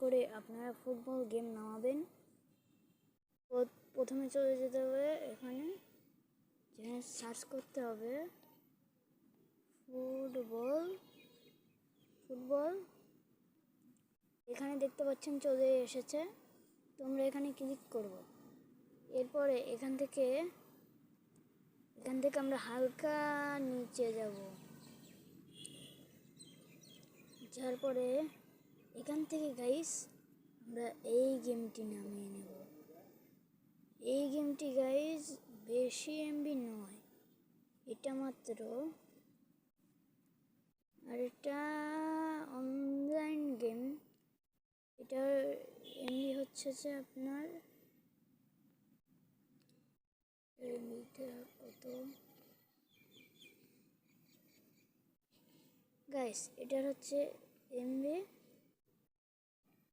করে আপনারা football game নামাবেন। প্রথমে চলে যেতে হবে এখানে, যেখানে সার্চ করতে হবে ফুটবল। এখানে দেখতে পাচ্ছেন চলে এসেছে, তোমরা এখানে ক্লিক করব। এরপরে এখান থেকে আমরা হালকা নিচে যাব, যার পরে এখান থেকে গাইস আমরা এই গেমটি নামিয়ে নেব। এই গেমটি গাইস বেশি এমবি নয়, এটা মাত্র, আর এটা অনলাইন গেম। এটার এমবি হচ্ছে যে আপনার কত গাইস, এটার হচ্ছে এমবি